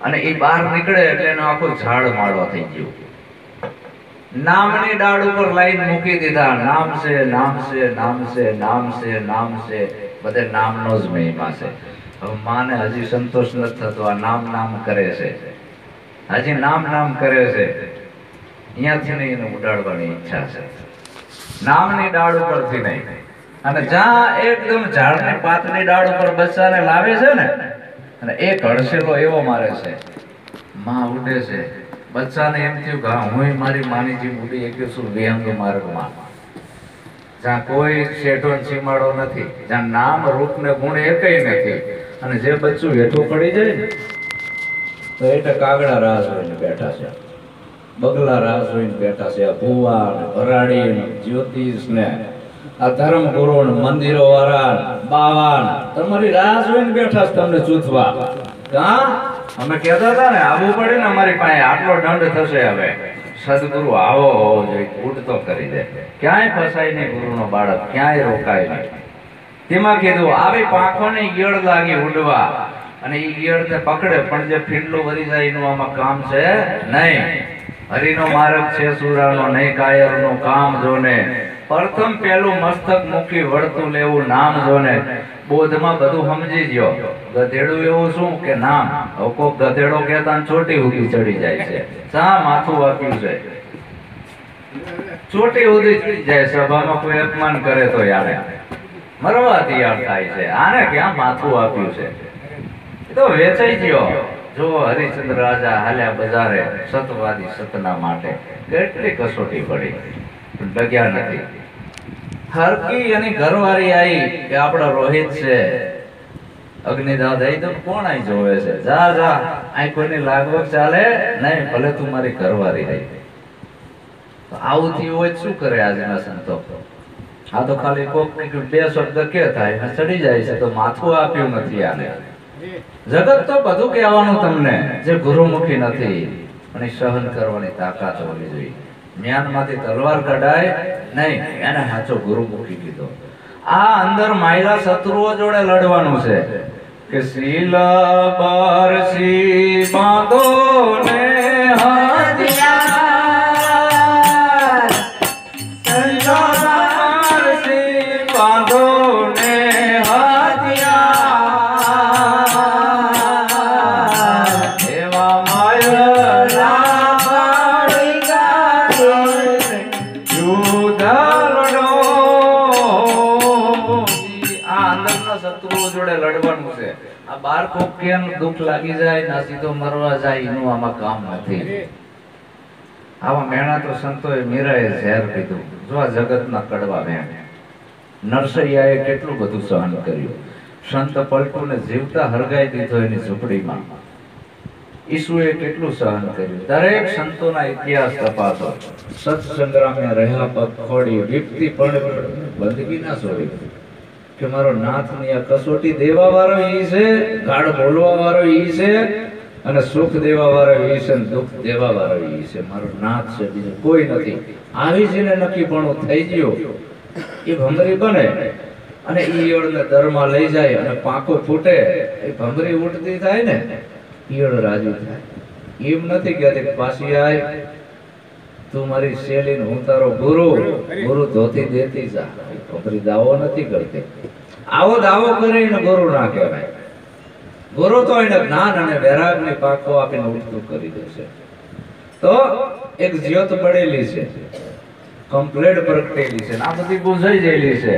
અને એ બહાર નીકળે એટલે એનો આખો ઝાડ માળો થઈ ગયો. નામની ડાળ ઉપર લાઈન મૂકી દીધા. નામ છે, નામ છે, નામ છે, નામ છે, નામ છે, બધે નામનો જ મહિમા છે. હવે માને હજી સંતોષ નથી થતો, આ નામ નામ કરે છે, હજી નામ નામ કરે છે. અહીંયાથી નહીં એને ઉડાડવાની ઈચ્છા છે, નામની ડાળ ઉપરથી નહીં. અને જ્યાં એકદમ ઝાડની પાતની ડાળ ઉપર બચ્ચાને લાવે છે ને અને એક હડસેલો એવો મારે છે, માં ઉડે છે. બચ્ચાને એમ થયું કે હું મારી માની જેમ ઉડી એક છું વ્યંગ માર્ગમાં, જ્યાં કોઈ શેઠો સીમાડો નથી, જ્યાં નામ રૂપ ને ગુણ એકય નથી. અને જે બચ્ચું હેઠું પડી જાય ને તો એટલે કાગડા રાહ જોઈને બેઠા છે, બગલા રાહ જોઈને બેઠા છે, ભુવા ને ભરાડી ને જ્યોતિષ ને આ ધર્મ ગુરુ ને મંદિરો વાળા બાવા તમારી રાહ જોઈને બેઠા છે તમને ચૂથવા. અમે કહેતા હતા ને આવવું પડે ને અમારી પાસે, આટલો દંડ થશે. હવે સદગુરુ આવો હોવો જોઈએ, ઉડતો કરી દે, ક્યાંય ફસાય નહીં ગુરુનો બાળક, ક્યાંય રોકાય નહીં. તેમાં કીધું આવી પાંખોને ઈયળ લાગી ઉડવા અને એ ઈયળને પકડે પણ જે ફીંડલું વરી જાય એનું આમાં કામ છે નહીં. હરિનો માર્ગ છે સુરાનો, નહીં કાયરનું કામ જોને. પ્રથમ પેલું મસ્તક મૂકી વળતું લેવું નામ જોને. બોધમાં બધું સમજી ગયો. ગધેડું એવું શું કે નામ. કોક ગધેડો કહેતા ચોટી ઉધી ચડી જાય છે, શા માથું આપ્યું છે, ચોટી ઉધી ચડી જાય. સભામાં કોઈ અપમાન કરે તો યાર મરવા તૈયાર થાય છે, આને ક્યાં માથું આપ્યું છે. એ તો વેચાઈ ગયો. જો હરિચંદ્ર રાજા હાલ્યા બજારે સતવાદી સતના માટે, કેટલી કસોટી પડી, ડગ્યા નથી. હરકી એની ઘરવાળી આવી કે આપડો રોહિત છે, અગ્નિદાહ દઈ તો કોણ આઈ જોવે છે, જા જા આ કોઈની લાગવગ ચાલે નહીં, ભલે તું મારી ઘરવાળી રહી. આવું થયું હોય શું કરે આજના સંતો? આ તો ખાલી કોક બે શબ્દ કે થાય ચડી જાય છે તો માથું આપ્યું નથી આને. જગત તો બધું કહેવાનું તમને જે ગુરુમુખી નથી, પણ સહન કરવાની તાકાત હોવી જોઈએ. જ્ઞાનમાંથી તલવાર કઢાય નહીં, એને સાચો ગુરુમુખી કીધો. આ અંદર માયલા શત્રુઓ જોડે લડવાનું છે કે શીલ બરસી બાંધો ને હથિયાર, બરસી બાંધો ને હથિયાર, એવા માયલા જોડે લડવાનું છે. આ બાર કોક કેમ દુઃખ લાગી જાય ના સીધો મરવા જાય એનું આમાં કામ નથી. આવા મેણા તો સંતોએ મીરાએ ઝેર પીધું. જો આ જગતના કડવા મેં નરસૈયાએ કેટલું બધું સહન કર્યું. સંત પલટુને જીવતા હરગાઈ દીધો એની ઝૂંપડીમાં. ઈસુએ કેટલું સહન કર્યું. દરેક સંતોના ઇતિહાસ તપાસો. સત્સંગ્રામે રહ્યા પગ ખોડી, વિપત્તિ પણ બંદગી ના છોડી. કે મારો નાથની આ કસોટી દેવા વાળો ઈ છે, ગાળ બોલવા વાળો ઈ છે, અને સુખ દેવા વાળો ઈ છે, દુઃખ દેવા વાળો ઈ છે. મારો નાથ છે, બીજું કોઈ નથી. આવી જેને નક્કીપણું થઈ ગયું એ ભમરી બને અને ઈયળને દરમાં લઈ જાય અને પાંખો ફૂટે, એ ભમરી ઉડતી થાય ને, ઈયળ રાજી થાય. એમ નથી કહેતી પાછી આય તું મારી શેલીને, હું તારો ગુરુ, ગુરુ ધોતી દેતી જા. ભમરી દાવો નથી કરતી. આવો દાવો કરીને ગુરુ ના કહેવાય. ગુરુ તો એને જ્ઞાન અને વૈરાગની પાકો આપીને ઉડતું કરી દેશે. તો એક જ્યોત પડેલી છે, કમ્પ્લેટ પ્રગટેલી છે, આ બધી બુઝાઈ ગયેલી છે.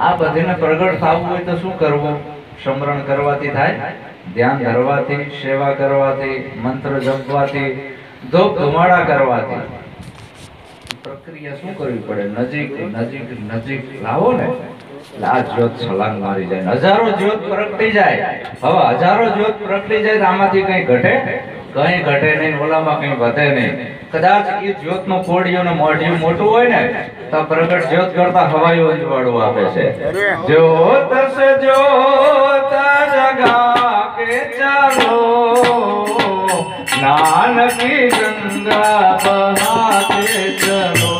આ બધીને પ્રગટ થવું હોય તો શું કરવું? સ્મરણ કરવાથી થાય, ધ્યાન ધરવાથી, સેવા કરવાથી, મંત્ર જપવાથી, ધૂપ ધુમાડા કરવાથી. પ્રક્રિયા શું કરવી પડે? નજીક નજીક નજીક લાવો ને, એટલે આ જ્યોત છલાંગ મારી જાય. હજારો જ્યોત પ્રગટી જાય. હવે હજારો જ્યોત પ્રગટી જાય તો આમાંથી કઈ ઘટે? કઈ ઘટે નહીં, ઓલામાં કઈ વધે નહીં. કદાચ એ જ્યોતનું કોડિયું ને મોઢિયું મોટું હોય ને તો પ્રગટ જ્યોત કરતા હવાયું અંજવાળું આપે છે. જ્યોત સે જ્યોત જગા કે ચાલો, નાનકી ગંગા બહાતે ચલો.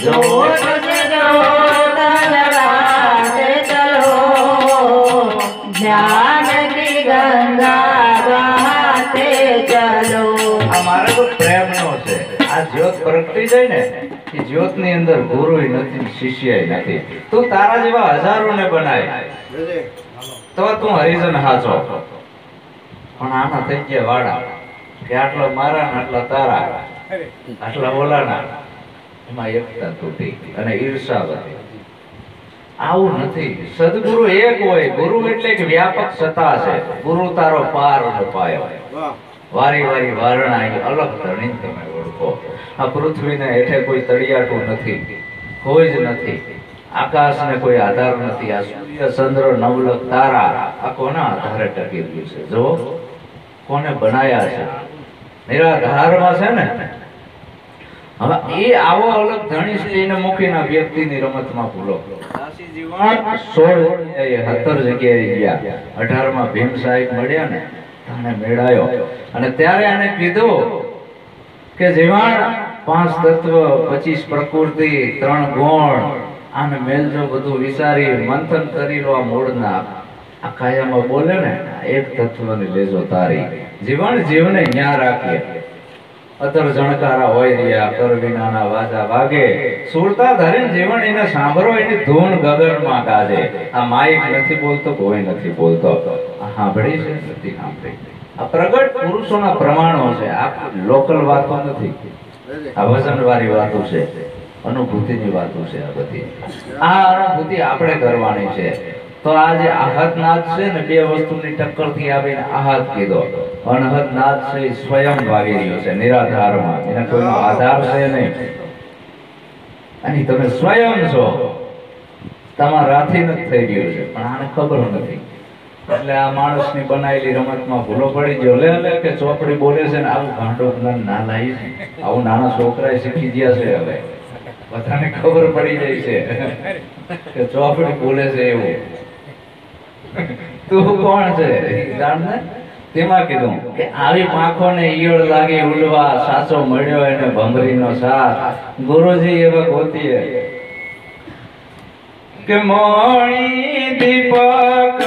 જ્યોત સે જ્યોત જગાતે ચલો, નાનકી ગંગા બહાતે ચલો. આ મારો તો પ્રેમનો છે. આ જ્યોત પ્રગટી જાય ને, એ જ્યોતની અંદર ગુરુય નથી, શિષ્યય નથી. તું તારા જેવા હજારોને બનાય તો તું હરિજન હાચો. પણ આના થઈ ગયા વાડા કે આટલા મારા ને આટલા તારા, આટલા ઓલાના. એમાં એકતા તૂટી અને ઈર્ષા વધી. આવું નથી. સદગુરુ એક હોય. ગુરુ એટલે એક વ્યાપક સત્તા છે. ગુરુ તારો પાર અને પાયો. વારી વારી વારણા અલગ ધણી તમે ઓળખો. આ પૃથ્વીને હેઠે કોઈ તળિયાટું નથી, કોઈ જ નથી. આકાશને કોઈ આધાર નથી. આ સૂર્ય, ચંદ્ર, નવલખ, તારા આ કોના આધારે ટકી રહ્યું છે? જો કોને બનાયા છે? નિરાધારમાં છે ને. હવે એ આવો અલગ ધણી સ્ત્રીને મૂકીને વ્યક્તિની રમતમાં ભૂલો. 17 જગ્યાએ ગયા. 18માં ભીમ સાહેબ મળ્યા ને, અને મેળાયો. અને ત્યારે એને કીધું કે જીવાણ 5 તત્વ, 25 પ્રકૃતિ, 3 ગુણ, આને મેલજો બધું વિચારી મંથન કરી લો. આ મૂળના આ કાયામાં બોલે ને, એક તત્વને લેજો તારી. જીવન જીવને ન્યા રાખીએ. અતર જણકારા હોય રહ્યા, કર વિનાના વાજા વાગે. સુરતા ધરીને જીવન એને સાંભળો, એની ધૂન ગગનમાં ગાજે. આ માઇક નથી બોલતો, કોઈ નથી બોલતો. આ સાંભળી છે, નથી સાંભળી. આ પ્રગટ પુરુષોના પ્રમાણો છે. આ લોકલ વાતો નથી. આ વજનવાળી વાતો છે, અનુભૂતિની વાતો છે. આ બધી આ અનુભૂતિ આપણે કરવાની છે. તો આ જે આહતનાદ છે ને, બે વસ્તુની ટક્કરથી આવીને આહત કીધો. અનહતનાદ છે એ સ્વયં ભાગી રહ્યો છે નિરાધારમાં. એને કોઈનો આધાર છે નહીં. અને તમે સ્વયં છો, તમારાથી નથી થઈ ગયું છે, પણ આને ખબર નથી. એટલે આ માણસની બનાવેલી રમતમાં ભૂલો પડી ગયો. લે કે ચોપડી બોલે છે ને, આવું ગાંડો ના લાવી, આવું નાના છોકરા શીખી ગયા છે. હવે બધાને ખબર પડી જાય છે કે ચોપડી બોલે છે એવું. તું કોણ છે જાણ ને? તેમાં કીધું કે આવી પાંખોને ઈયળ લાગે ઉડવા, સાચો મળ્યો એને ભમરીનો સાથ. ગુરુજી એવા ગોતીએ કે મોણી દીપક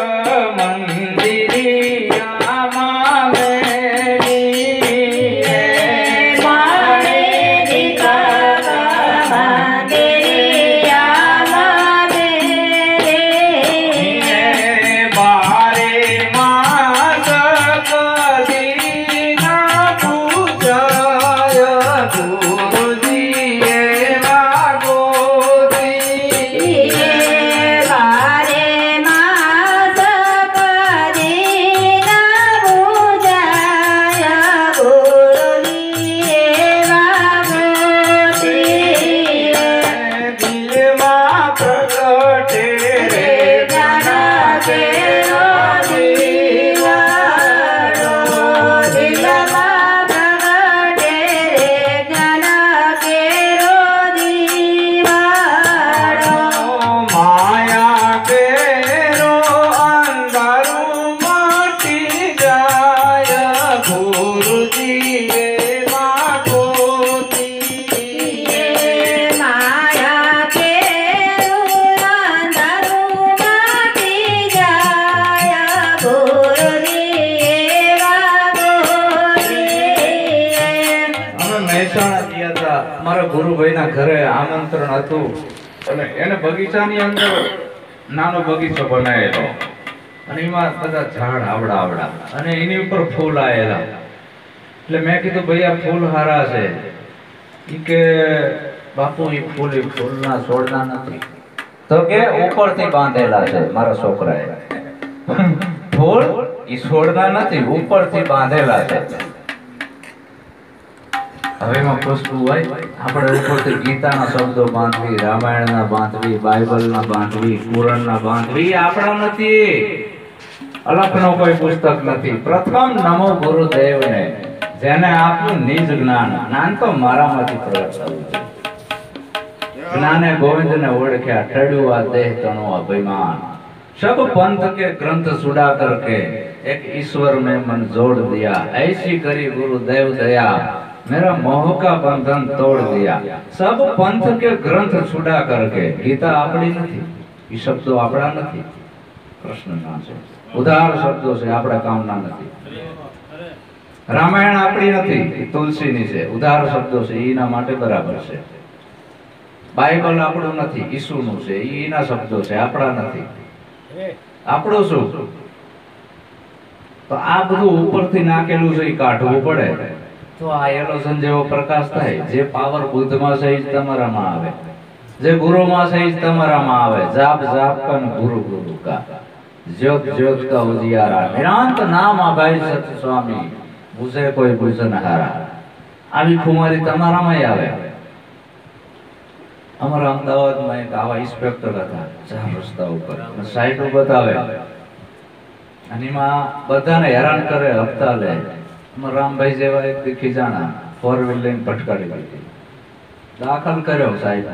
મંદિરિયામાં વેરી, મોણી દીપક મંદિરિયામાં વેરી, બારે માસ કદી ના પૂજાય ગુરુજી એવા ગોતી. બારે માસ મહેસાણા ગયા હતા, મારા ગુરુભાઈના ઘરે આમંત્રણ હતું અને એને બગીચાની અંદર નાનો બગીચો બનાવેલો અને એમાં બધા ઝાડ આવડા અને એની ઉપર ફૂલ આવેલા. એટલે મેં કીધું ભાઈ આ ફૂલ હારા છે. ઈ કે બાપુ એ ફૂલના છોડના નથી, તો કે ઉપરથી બાંધેલા છે મારા છોકરાએ. ફૂલ ઈ છોડના નથી, ઉપરથી બાંધેલા છે. હવે એમાં પૂછવું હોય આપણે ઉપરથી ગીતાના શબ્દો બાંધવી, રામાયણના બાંધવી, બાઇબલના બાંધવી, કુરાનના બાંધવી, આપણા નથી. અલખનો કોઈ પુસ્તક નથી. પ્રથમ નમો ગુરુદેવને, જેને આપ્યું નિજ જ્ઞાન. જ્ઞાન તો મારામાંથી પ્રગટ થયું છે. જ્ઞાને ગોવિંદને ઓળખ્યા, ટળ્યું આ દેહ તણો અભિમાન. सब पंथ के ग्रंथ सुडा करके एक ईश्वर में मन जोड़ दिया, ऐसी करी गुरुदेव दया मेरा मोह का बंधन तोड़ दिया. सब पंथ के ग्रंथ छुड़ा करके, गीता આપણી નથી, એ શબ્દો આપણા નથી, કૃષ્ણના છે. ઉદાર શબ્દો છે, આપણા કામના નથી. રામાયણ આપણી નથી, એ તુલસીની છે. ઉદાર શબ્દો છે, એના માટે બરાબર છે. બાઇબલ આપણું નથી, ઈસુનું છે, એના શબ્દો છે, આપણા નથી. આપણું શું? તો આ બધું ઉપરથી નાખેલું છે, એ કાઢવું પડે તો આ એલોસન જેવો પ્રકાશ થાય. જે પાવર બુદ્ધમાં છે એ જ તમારામાં આવે, જે ગુરુમાં છે એ જ તમારામાં આવે. જાપ જાપ કન ગુરુ ગુરુ કા, જ્યોત જ્યોત કા ઉજિયારા, નિરાંત નામ આભાઈ સત સ્વામી, બુઝે કોઈ બુઝન હારા. આવી ખુમારી તમારામાં આવે. અમારા અમદાવાદમાં એક આવા ઇન્સ્પેક્ટર હતા, ચાર રસ્તા ઉપર સાઈડ બતાવે અને એમાં બધાને હેરાન કરે, હપ્તા લે. રામભાઈ જેવા એક ખીજાણા 4 વ્હીલ લઈને ભટકાડી દીધી, દાખલ કર્યો સાહેબ.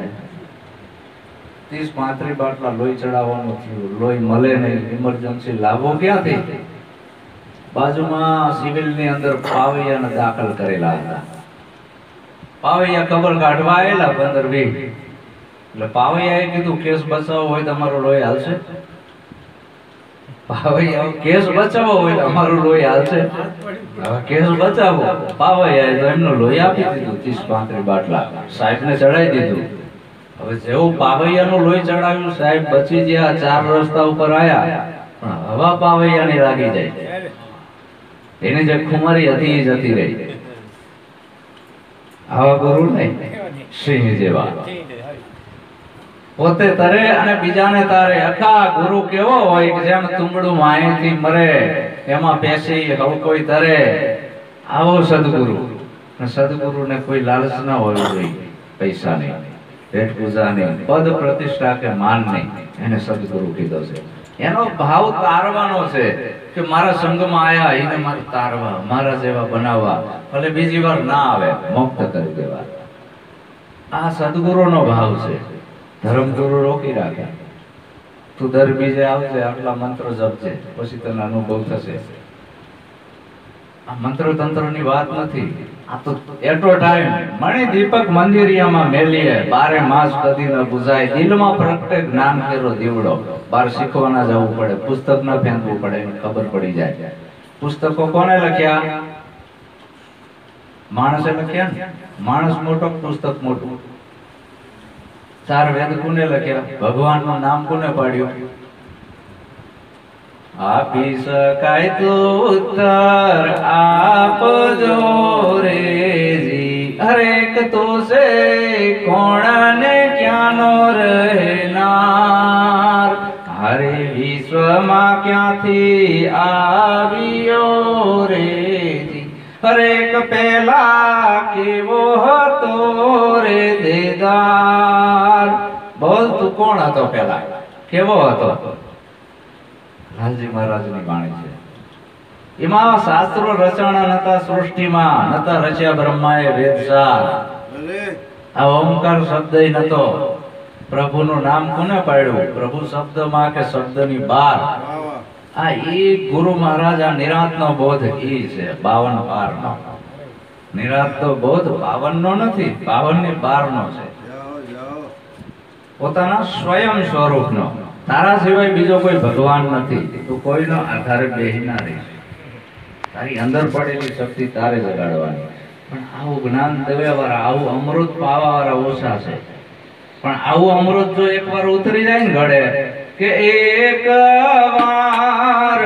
30-35 બાટલા લોહી ચડાવવાનું થયું, લોહી મળે નહીં, ઇમરજન્સી લાવો ક્યાંથી? બાજુમાં સિવિલની અંદર પાવૈયાને દાખલ કરેલા હતા. પાવૈયા ખબર કાઢવા આવેલા 15-20. એટલે પાવૈયાએ કીધું કેસ બચાવવો હોય તો અમારું લોહી હાલશે. પાવૈયા કેસ બચાવવો હોય તો અમારું લોહી હાલશે. હવે કેસ બચાવો, પાવૈયાએ તો એમનો લોહી આપી દીધું 30-35 બાટલા, સાહેબને ચડાવી દીધું. હવે જેવું પાવૈયાનું લોહી ચડાવ્યું, સાહેબ બચી ગયા, 4 રસ્તા ઉપર આયા, પણ હવા પાવૈયાની લાગી જાય. એને જે ખુમારી હતી એ જતી રહી. આવા ગુરુ નહીં, સિંહ જેવા. પોતે તરે અને બીજાને તારે. અખા ગુરુ કેવો હોય કે જેમ તુંબડું માયેથી મરે, એમાં પેસી હવ કોઈ તરે. આવો સદગુરુ. સદગુરુને કોઈ લાલચ ના હોવી જોઈએ, પૈસા નહીં, પેટ પૂજા નહીં, પદ પ્રતિષ્ઠા કે માન નહીં. એને સદગુરુ કીધો છે. એનો ભાવ તારવાનો છે કે મારા સંગમાં આયા, એને મારે તારવા, મારા જેવા બનાવવા, ભલે બીજી વાર ના આવે, મુક્ત કરી દેવા. આ સદગુરુનો ભાવ છે. ધર્મગુરુ રોકી રાખે, તું દર બીજે આવજે, આટલા મંત્ર જપજે, પછી તને અનુભવ થશે. આ મંત્ર તંત્રની વાત નથી. આ તો એટલો ટાઈમ મણિ દીપક મંદિરિયામાં મેલીએ, 12 માસ કદી ન બુઝાય. દિલમાં પ્રગટે જ્ઞાન કેરો દીવડો. બાર શીખવા ના જવું પડે, પુસ્તક ના ફેંકવું પડે, ખબર પડી જાય. પુસ્તકો કોને લખ્યા? માણસે લખ્યા ને. માણસ મોટો, પુસ્તક મોટું. 4 વેદ કોને લખ્યા? ભગવાનનું નામ કોને પાડ્યું? આપી શકાય તો ઉત્તર આપજો રેજી, હરેક તો સે કોણને ક્યાંનો રહેનાર. હરે વિશ્વમાં ક્યાંથી આવ્યો રેજી, હરેક પેલા કેવો હતો રે દેદાર. બોલ તું કોણ હતો પેલા, કેવો હતો? લાલજી મહારાજની વાણી છે. એમાં શાસ્ત્રો રચના નતા, સૃષ્ટિમાં નતા રચ્યા બ્રહ્માએ વેદસાર. આ ઓમકાર શબ્દ નતો. પ્રભુનું નામ કોને પાડ્યું? પ્રભુ શબ્દમાં કે શબ્દની બહાર. આ એક ગુરુ મહારાજ, આ નિરાંતનો બોધ ઈ છે, 52 પારનો. નિરાંતનો બોધ 52 નો નથી, 52 ની પારનો છે. પોતાના સ્વયં સ્વરૂપનો. તારા સિવાય બીજો કોઈ ભગવાન નથી. તું કોઈનો આધારે બેહી ના રહી. તારી અંદર પડેલી શક્તિ તારે જગાડવાની. પણ આવું જ્ઞાન દેવા વાળા, આવું અમૃત પાવા વાળા ઓછા છે. પણ આવું અમૃત જો એકવાર ઉતરી જાય ને ગળે કે એક વાર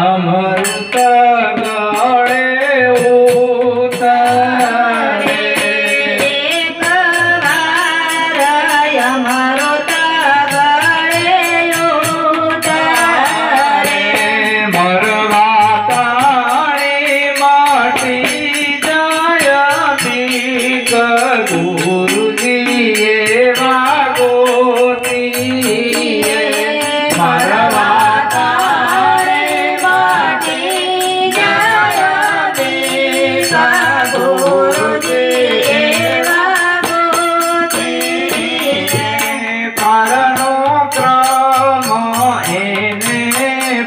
અમૃત ગળે ઉતરે, એક વાર અમૃત ગળે ઉતરે, મરવા તાણી માટી જાય બીક ગુરુજી એવા ગોતી, મરવા તારે માટી જાય બીક ગુરુજી એવા ગોતી, પારનો ક્રમ એને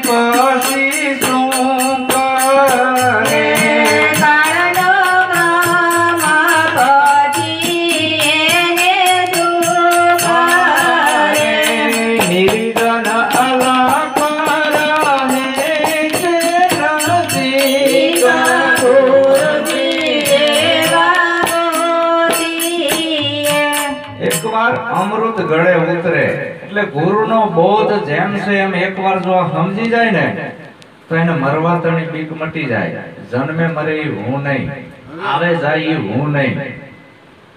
પછી શું કરે, કાળનો ક્રમ પછી એને શું કરે, નિર્જન અલગ રહે છે નજીક ગુરુજી એવા ગોતી. એકવાર અમૃત ગળે ઉતરે એટલે ગુરુનો બોધ જેમ છે એમ એકવાર જો સમજી જાય ને તો એને મરવા તણી બીક મટી જાય. જન્મે મરે ઈ હું નહીં, આવે જાય ઈ હું નહીં,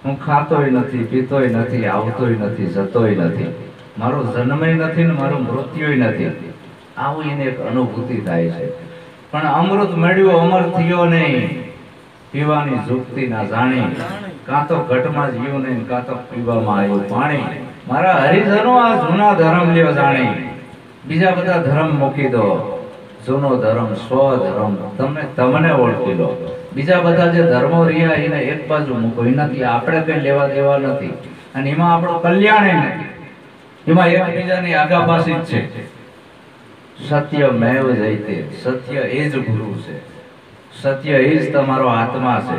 હું ખાતોય નથી, પીતોય નથી, આવતોય નથી, જતોય નથી, મારો જન્મય નથી ને મારું મૃત્યુય નથી, આવું એને એક અનુભૂતિ થાય છે. પણ અમૃત મળ્યું અમર થયો નહીં, પીવાની જુક્તિ ના જાણી, કાં તો ઘટમાં જીવ્યું નહીં, કાં તો પીવામાં આવ્યું પાણી. મારા હરિજનો આ જૂના ધર્મ લ્યો જાણી, બીજા બધા ધર્મ મૂકી દો, જૂનો ધર્મ સ્વધર્મ તમને ઓળખી લો. બીજા બધા જે ધર્મો રહ્યા એને એક બાજુ મૂકો, એનાથી આપણે કઈ લેવા દેવા નથી અને એમાં આપણું કલ્યાણ નથી, એમાં એકબીજાની આગાપાસી જ છે. સત્ય મેવ જયતે, સત્ય એ જ ગુરુ છે, સત્ય એ જ તમારો આત્મા છે,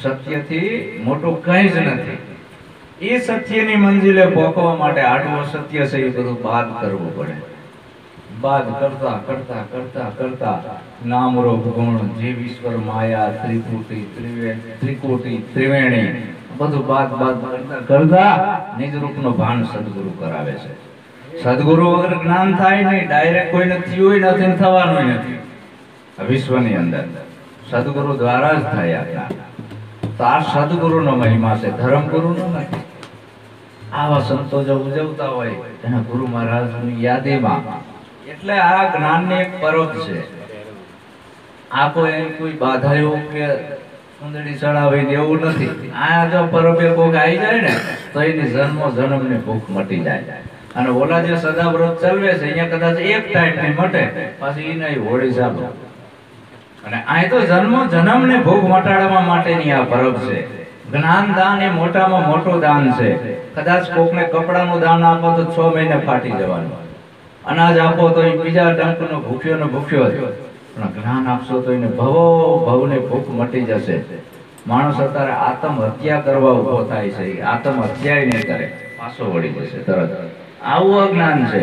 સત્યથી મોટું કંઈ જ નથી. એ સત્યની મંજિલે પહોંચવા માટે આટલું અસત્ય છે એ બધું બાદ કરવું પડે. બાદ કરતા કરતા કરતા કરતા નામરૂપ ગુણ જીવ ઈશ્વર માયા ત્રિપુટી ત્રિકોટી ત્રિવેણી બધું બાદ બાદ કરતા કરતા નિજ રૂપનો ભાન સદગુરુ કરાવે છે. સદગુરુ વગર જ્ઞાન થાય નહીં, ડાયરેક્ટ કોઈને થયું નથી ને થવાનું નથી. આ વિશ્વની અંદર સદગુરુ દ્વારા જ થાય આ જ્ઞાન. તો આ સદગુરુનો મહિમા છે, ધર્મગુરુનો નથી. આવા સંતો જો ઉજવતા હોય એના ગુરુ મહારાજની યાદીમાં, એટલે આ જ્ઞાનની એક પરબ છે. આ કોઈ બાધાયું કે સુંદડી ચડાવી દેવું નથી. આ જો પરબે કોક આવી જાય ને તો એની જન્મો જન્મની ભૂખ મટી જાય. અને ઓલા જે સદાવ્રત ચલવે છે અહીંયા કદાચ એક ટાઈમ ની મટે, પાછી ઈ નહીં હોળી ચાલુ. અને આ તો જન્મો જન્મની ભૂખ મટાડવા માટેની આ પરબ છે. જ્ઞાન દાન એ મોટામાં મોટું દાન છે. કદાચ કોકને કપડાનું દાન આપો તો 6 મહિને ફાટી જવાનું, અનાજ આપો તો એ બીજા ડંકનો ભૂખ્યો ને ભૂખ્યો જ, પણ જ્ઞાન આપશો તો એને ભવની ભૂખ મટી જશે. માણસ અત્યારે આત્મહત્યા કરવા ઉભો થાય છે, આત્મહત્યા નહીં કરે, પાછો વળી જશે તરત. આવું અજ્ઞાન છે.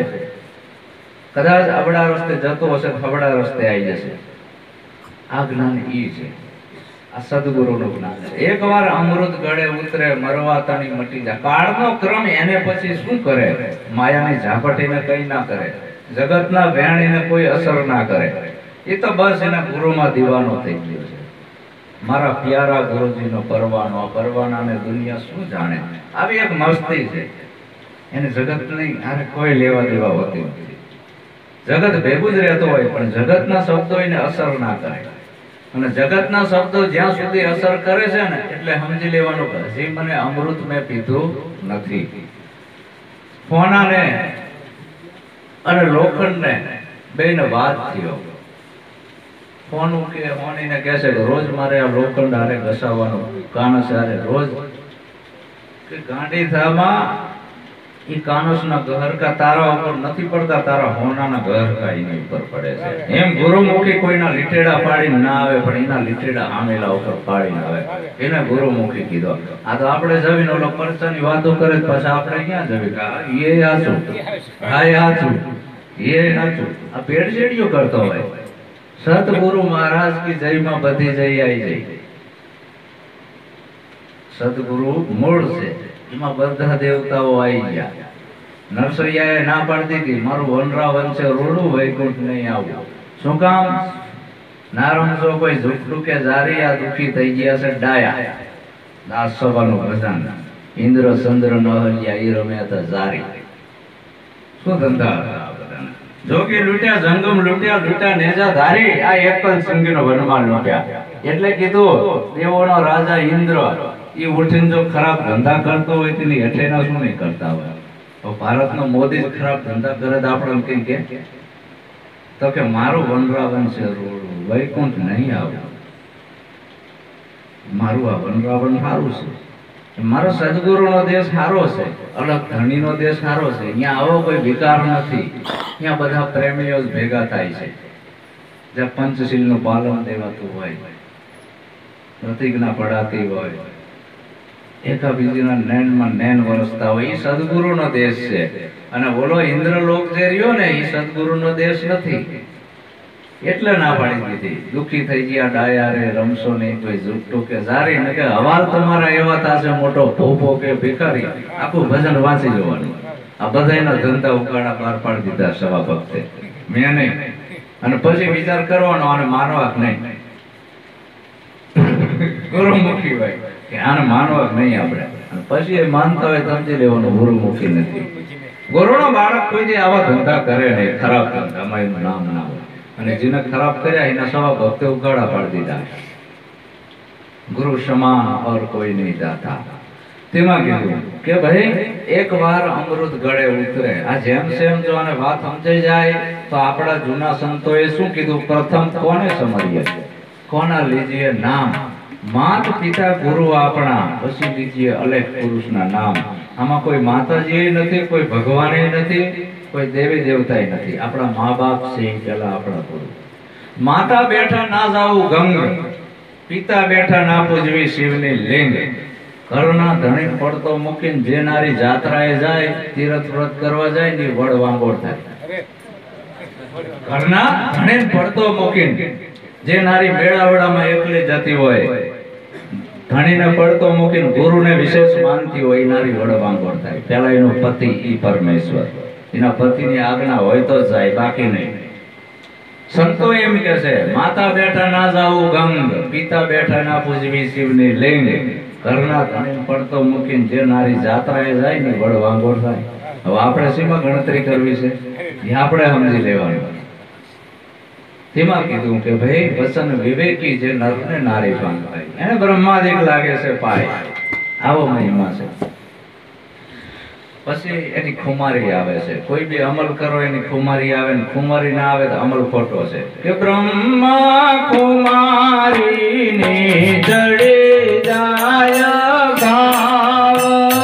કદાચ અબડા રસ્તે જતો હશે, ખબડા રસ્તે આવી જશે. આ જ્ઞાન ઈ છે, આ સદગુરુનું જ્ઞાન છે. એકવાર અમૃત ગળે ઉતરે, મરવા તણી મટી જાય. કાળનો ક્રમ એને પછી શું કરે? માયાની ઝાપટીને કઈ ના કરે, જગતના વેણીને કોઈ અસર ના કરે. એ તો બસ એના ગુરુમાં દીવાનો થઈ ગયો છે. મારા પ્યારા ગુરુજીનો પરવાનો, આ પરવાનાને દુનિયા શું જાણે? આવી એક મસ્તી છે. એને જગતની આને કોઈ લેવા દેવા હોતી નથી. જગત ભેગું જ રહેતો હોય પણ જગતના શબ્દો એને અસર ના કરે. અને જગતના શબ્દો જ્યાં સુધી અસર કરે છે ને એટલે સમજી લેવાનું કે હજી મને અમૃત મેં પીધું નથી. ફોનાને અને લોખંડને બેને વાત થયો. ફોનું કે ફોનીને કહે છે કે રોજ મારે આ લોખંડ હારે ઘસાવવાનું, કાનસ હારે રોજ કે ગાંડી થામાં ઈ કાનસના ગહરકા તારા ઉપર નથી પડતા, તારા હોનાના ગહરકા એની ઉપર પડે છે. એમ ગુરુમુખી કોઈના લીટેડા પાડીને ના આવે, પણ એના લીટેડા આમેલા ઉપર પાડીને આવે. એને ગુરુમુખી કીધો. આ તો આપણે જવીને ઓલો પરચાની વાતો કરે પછી આપણે ક્યાં જવી? એ હાચું, હા એ હાચું, એ હાચું. આ પેડશેડીઓ કરતો હોય. સતગુરુ મહારાજ કી જયમાં બધી જઈ આવી જઈ. સદગુરુ મૂળ છે, એમાં બધા દેવતાઓ આવી ગયા. નરસૈયાએ ના પાડી દીધી, મારું વનરાવન છે રોડું, વૈકુંઠ નહીં આવું. શું કામ? ના રમશો કોઈ ઝૂકડું કે જારી, આ દુખી થઈ ગયા છે ડાયા. દાસ સભાનું ભજન, ઇન્દ્ર ચંદ્ર નહલ્યા ઈ રમ્યા હતા જારી. શું ધંધા હતા આ બધાના? જોગી લૂટ્યા, જંગમ લૂટ્યા, લૂટ્યા નેજા ધારી, આ એકલ સિંગીનો વનમાં લૂટ્યા. એટલે કીધું દેવોનો રાજા ઇન્દ્ર ઈ ઉઠીને જો ખરાબ ધંધા કરતો હોય તેની હેઠેના શું નહીં કરતા હોય? તો ભારતનો મોદી જ ખરાબ ધંધા કરે તો આપણે કઈ કે તો કે મારું વનરાવન છે રોડું, વૈકુંઠ નહીં આવું. મારું આ વનરાવન સારું છે, મારો સદગુરુનો દેશ સારો છે, અલગ ધણીનો દેશ સારો છે. અહીંયા આવો કોઈ વિકાર નથી, અહીંયા બધા પ્રેમીઓ જ ભેગા થાય છે, જ્યાં પંચશીલનું પાલન દેવાતું હોય, પ્રતિજ્ઞા પડાતી હોય, એકાબીજીના નૈનમાં નૈન વરસતા હોય. એ સદગુરુનો દેશ છે. અને બોલો ઇન્દ્રલોક જે રહ્યો ને એ સદગુરુનો દેશ નથી. એટલે ના પાડી દીધી. દુખી થઈ ગયા ડાયા રે, રમશો નહીં કોઈ ઝૂકટું કે જારી, ને કે હવાલ તમારા એવા થશે મોટો ભોપો કે ભિખારી, આખું ભજન વાંચી જવાનું. આ બધાના ધંધા ઉકાળા પાર પાડી દીધા સવા ભક્તે, મેં નહીં. અને પછી વિચાર કરવાનો આને માનવા નહીં. ગુરુમુખી હોય કે આને માનવા નહીં આપણે, અને પછી એ માનતા હોય સમજી લેવાનું ગુરુમુખી નથી. ગુરુનો બાળક કોઈ દી આવા ધંધા કરે નહીં, ખરાબ ધંધામાં એનું નામ ના હોય. અને જેને ખરાબ કર્યા એના સવા ભક્તે ઉગાડા પાડી દીધા. ગુરુ સમાન ઓર કોઈ નહીં દાતા. તેમાં કીધું કે ભાઈ એક વાર અમૃત ગળે ઉતરે. આ જેમ સેમ જો આને વાત સમજાઈ જાય તો આપણા જૂના સંતોએ શું કીધું? પ્રથમ કોને સમરીએ? કોના લીજીએ નામ? માત પિતા ગુરુ આપણા, પછી લીજીએ અલેખ પુરુષના નામ. આમાં કોઈ માતાજી નથી, કોઈ ભગવાન નથી, કોઈ દેવી દેવતા નથી. આપણા મા બાપ છે પેલા આપણા ગુરુ. માતા બેઠા ના જાવું ગંગ, પિતા બેઠા ના પૂજવી શિવની લિંગ. ઘરના ધણી પડતો મૂકીને જે નારી જાત્રાએ જાય, તીરથ વ્રત કરવા જાય ને વડ વાંગોળ થાય. ઘરના ધણી પડતો મૂકીને જે નારી મેળાવડામાં એકલી જતી હોય, ધણીને પડતો મૂકીને ગુરુને વિશેષ માનતી હોય, એ નારી વડ વાંગોળ થાય. પેલા એનો પતિ ઈ પરમેશ્વર, એના પતિની આજ્ઞા હોય તો જાય, બાકી નહીં. સંતો એમ કે છે માતા બેઠા ના જાવું ગંગ, પિતા બેઠા ના પૂજવી શિવની લિંગ. ઘરના ધણી પડતો મૂકીને જે નારી જાત્રાએ જાય ને વડ વાંગોળ થાય. હવે આપણે શીમાં ગણતરી કરવી છે એ આપણે સમજી લેવાનું. તેમાં કીધું કે ભાઈ વચન વિવેકી જે નરને નારી પામે, એને બ્રહ્માદિક લાગે છે પાય. આવો મહિમા છે. પછી એની ખુમારી આવે છે. કોઈ બી અમલ કરો એની ખુમારી આવે, ને ખુમારી ના આવે તો અમલ ખોટો છે. કે બ્રહ્મા કુમારી ને ચડી જાય ભાવના,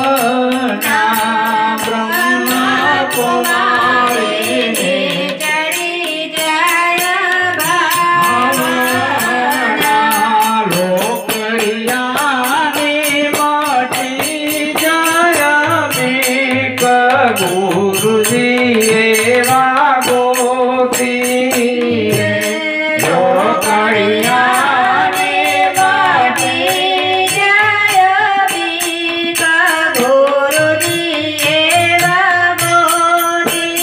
બ્રહ્મા કુમારી ને ચડી જાય ભાવના, લોકૈયાની મોટી જાય મેક ગુરુજી એવા ગોતી. લોકૈયાની માટી જાય બીક ગુરુજી એવા મોટી.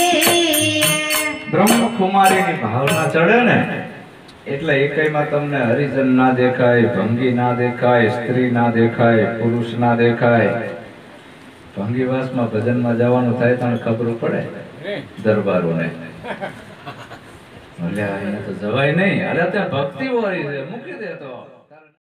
બ્રહ્મકુમારીની ભાવના ચડે ને એટલે એકયમાં તમને હરિજન ના દેખાય, ભંગી ના દેખાય, સ્ત્રી ના દેખાય, પુરુષ ના દેખાય. ભંગીવાસમાં ભજનમાં જવાનું થાય તો ખબર પડે દરબારોને, અલ્યા અહીંયા તો જવાય નહીં, અલ્યા ત્યાં ભક્તિ વાળી છે, મૂકી દે તો.